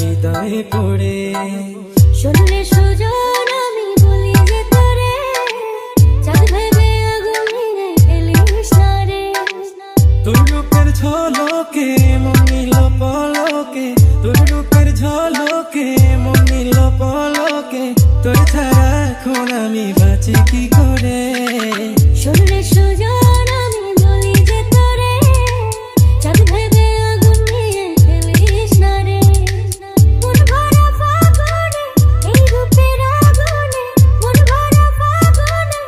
হৃদয়ে পড়ে। শুনলে সুজন আমি বলি যে তোরে, চাঁদ ভেবে আগুন নিয়ে ফেলিস না রে। তোর রূপের ঝলকে মন নিল পলকে, তোর রূপের ঝলকে মন নিল পলকে, তোর ছাড়া এখন আমি বাঁচি কি করে। শুনলে সুজন আমি বলি যে তোরে, চাঁদ ভেবে আগুন নিয়ে ফেলিস না রে। মন ভরা ফাগুনে এই রূপের আগুনে, মন ভরা ফাগুনে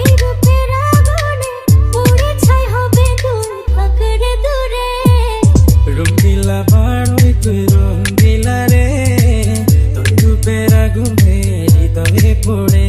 এই রূপের আগুনে, পুড়ে ছাই হবে তুই থাকরে দূরে। রঙ্গিলা বাড়ই তুই রঙ্গিলা রে, তোর রূপের আগুনে হৃদয়ে পড়ে।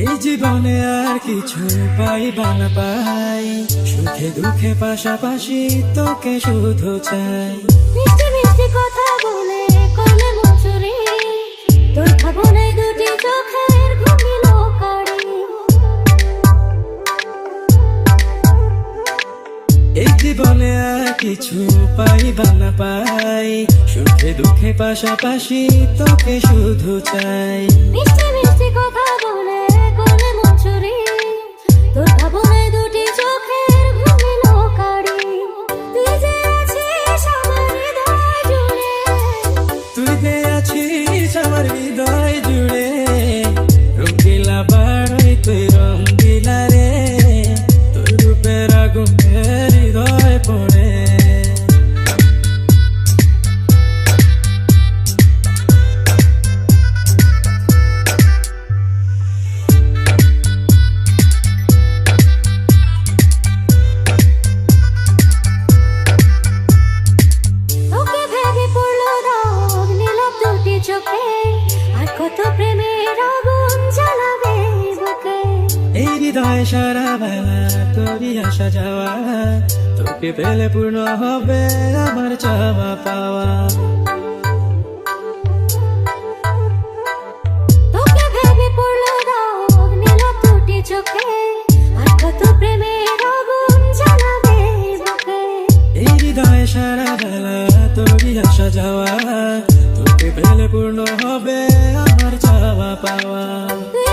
এই জীবনে আর কিছু পাইবা না পাই, সুখে দুঃখে পাশাপাশি তোকে শুধু চাই। মিষ্টি মিষ্টি কথা বলে করলে মন চুরি, তোর ভাবনায় দুটি চোখের ঘুমিল কারি। এই জীবনে আর কিছু পাইবা না পাই, সুখে দুঃখে পাশাপাশি তোকে শুধু চাই। মিষ্টি মিষ্টি কথা বলে করলে মন চুরি, তোর ভাবনায় দুটি চোখের ঘুমিল কারি। তুই যে আছিস আমার হৃদয় জুড়ে, তুই যে আছিস আমার হৃদয় জুড়ে। রঙ্গিলা বাড়ই তুই রঙ্গিলা রে, তোর রূপের আগুনে হৃদয় পড়ে। তোকে ভেবে পড়লো রোগ নীরব দুটি চোখে, আর কত প্রেমের আগুন জ্বালাবে বুকে। এই হৃদয় সারা বেলা তোরই আসা যাওয়া, তোকে পেলে পূর্ণ হবে আমার চাওয়া পাওয়া। তোকে ভেবে পড়লো রোগ নীরব দুটি চোখে, আর কত প্রেমের আগুন জ্বালাবে বুকে। এই হৃদয় সারা বেলা তোরই আসা যাওয়া, তোকে পেলে পূর্ণ হবে আমার চাওয়া পাওয়া। তুই